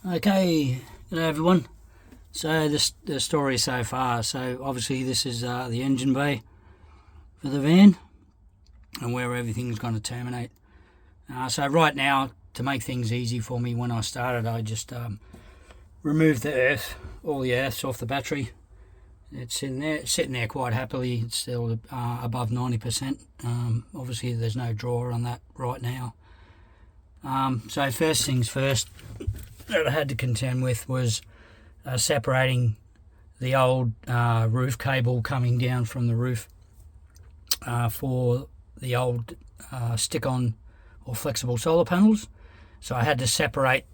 Okay, hello everyone. So the story so far. So obviously this is the engine bay for the van and where everything's going to terminate. So right now, to make things easy for me, when I started, I just removed the earth, all the earths off the battery. It's sitting there quite happily. It's still above 90%. Obviously there's no drawer on that right now. So first things first that I had to contend with was separating the old roof cable coming down from the roof for the old stick-on or flexible solar panels. So I had to separate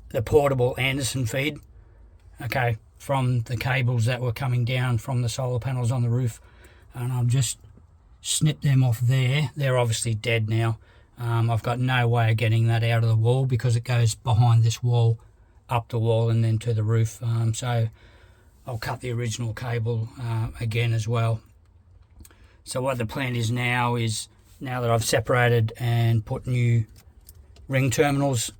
the portable Anderson feed, okay, from the cables that were coming down from the solar panels on the roof, and I've just snipped them off there. They're obviously dead now. I've got no way of getting that out of the wall because it goes behind this wall, up the wall and then to the roof. So I'll cut the original cable again as well. So what the plan is now that I've separated and put new ring terminals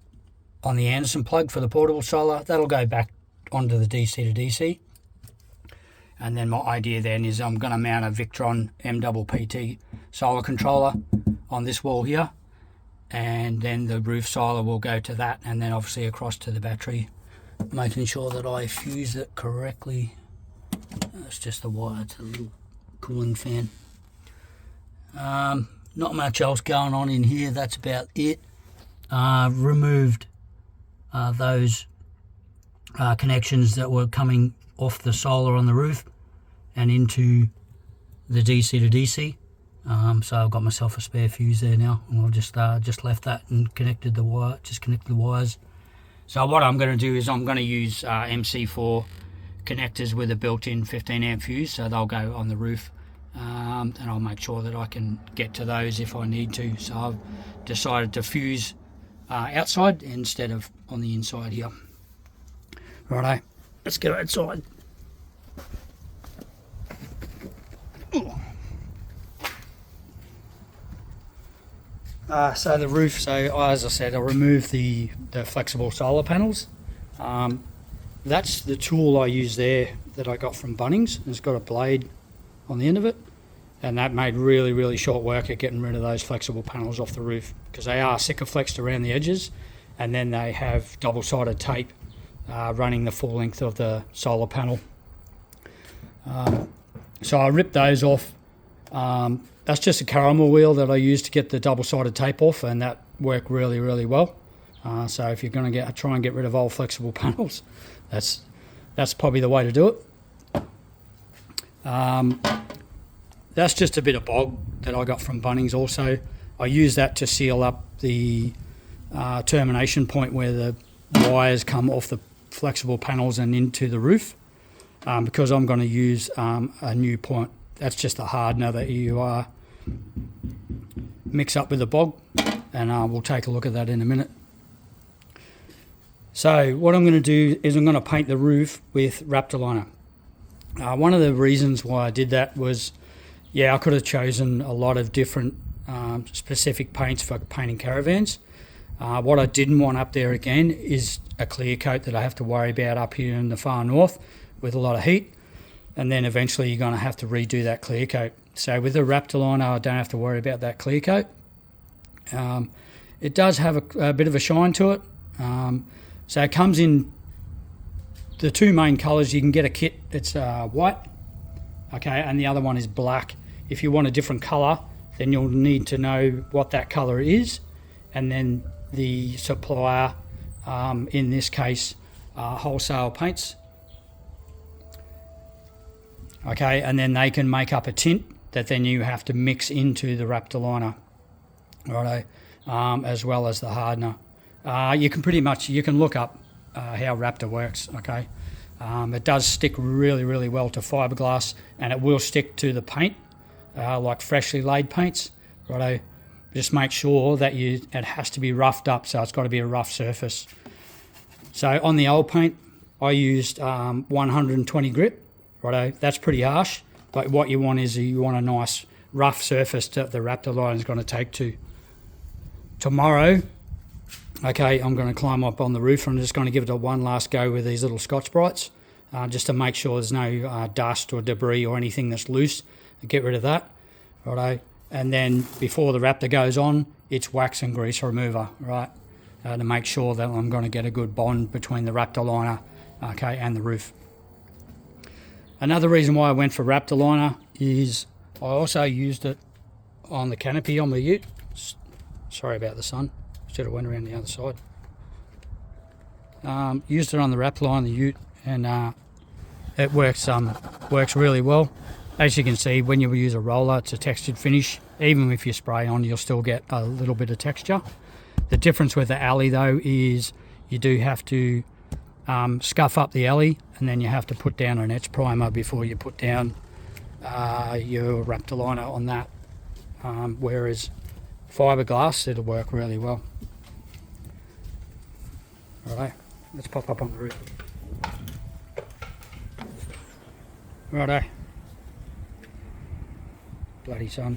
on the Anderson plug for the portable solar, that'll go back onto the DC to DC. And then my idea then is I'm going to mount a Victron MPPT solar controller on this wall here, and then the roof solar will go to that, and then obviously across to the battery, making sure that I fuse it correctly. That's just the wire, it's a little cooling fan. Not much else going on in here, that's about it. Removed those connections that were coming off the solar on the roof and into the DC to DC. So I've got myself a spare fuse there now, and I've just left that and connected the wires. So what I'm going to do is I'm going to use MC4 connectors with a built-in 15 amp fuse, so they'll go on the roof, and I'll make sure that I can get to those if I need to. So I've decided to fuse outside instead of on the inside here. Righto, let's get outside. So the roof, as I said, I removed the flexible solar panels. That's the tool I use there that I got from Bunnings. It's got a blade on the end of it, and that made really short work at getting rid of those flexible panels off the roof, because they are Sikaflexed around the edges, and then they have double-sided tape running the full length of the solar panel. So I ripped those off. That's just a Caravan wheel that I used to get the double-sided tape off, and that worked really well. So if you're going to try and get rid of old flexible panels, that's probably the way to do it. That's just a bit of bog that I got from Bunnings also. I use that to seal up the termination point where the wires come off the flexible panels and into the roof, because I'm going to use a new point. That's just a hardener that you mix up with the bog, and we'll take a look at that in a minute. So what I'm going to do is I'm going to paint the roof with Raptor liner. One of the reasons why I did that was, I could have chosen a lot of different specific paints for painting caravans. What I didn't want up there again is a clear coat that I have to worry about up here in the far north with a lot of heat, and then eventually you're going to have to redo that clear coat. So with the Raptor liner, I don't have to worry about that clear coat. It does have a bit of a shine to it. So it comes in the two main colours. You can get a kit that's white, okay, and the other one is black. If you want a different colour, then you'll need to know what that colour is, and then the supplier, in this case, Wholesale Paints, okay, and then they can make up a tint that then you have to mix into the Raptor liner, righto, as well as the hardener. You can look up how Raptor works, okay. It does stick really well to fiberglass, and it will stick to the paint, like freshly laid paints, righto. Just make sure that it has to be roughed up, so it's got to be a rough surface. So on the old paint, I used 120 grit, righto. That's pretty harsh, but what you want is you want a nice rough surface that the Raptor liner is going to take to. Tomorrow, Okay, I'm going to climb up on the roof. I'm just going to give it a one last go with these little Scotch-Brites, just to make sure there's no dust or debris or anything that's loose. Get rid of that, righto. And then before the Raptor goes on, it's wax and grease remover, right, to make sure that I'm going to get a good bond between the Raptor liner, okay, and the roof. Another reason why I went for Raptor liner is I also used it on the canopy on the ute. Sorry about the sun. Should have went around the other side. Used it on the Raptor liner, the ute, and it works really well. As you can see, when you use a roller, it's a textured finish. Even if you spray on, you'll still get a little bit of texture. The difference with the alley though is you do have to scuff up the alley, and then you have to put down an etch primer before you put down your Raptor liner on that. Whereas fiberglass, it'll work really well. Righto, let's pop up on the roof. Righto. Bloody sun.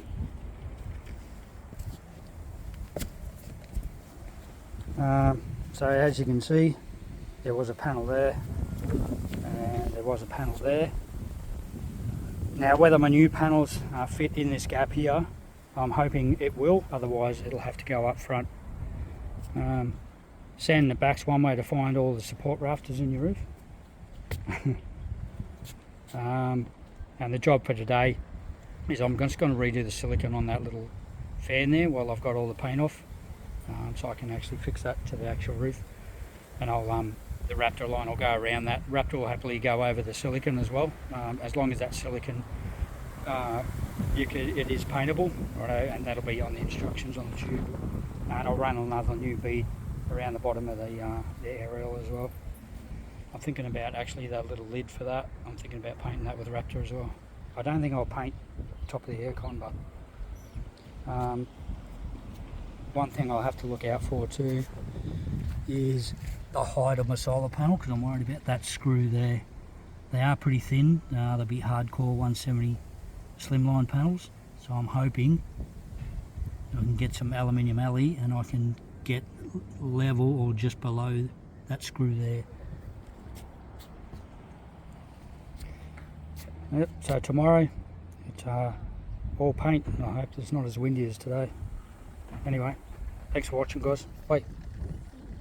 So as you can see, there was a panel there, and there was a panel there. Now whether my new panels fit in this gap here, I'm hoping it will, otherwise it'll have to go up front. Sanding the back's one way to find all the support rafters in your roof. And the job for today is I'm just going to redo the silicone on that little fan there while I've got all the paint off, so I can actually fix that to the actual roof. And I'll the Raptor line will go around that. Raptor will happily go over the silicone as well, as long as that silicone it is paintable, righto, and that'll be on the instructions on the tube. And I'll run another new bead around the bottom of the aerial as well. I'm thinking about actually that little lid for that. I'm thinking about painting that with Raptor as well. I don't think I'll paint the top of the aircon, but one thing I'll have to look out for too is the height of my solar panel, because I'm worried about that screw there. They are pretty thin. They'll be hardcore 170 slimline panels, so I'm hoping I can get some aluminium alley and I can get level or just below that screw there. Yep, so tomorrow it's all paint, and I hope it's not as windy as today. Anyway, thanks for watching guys, bye.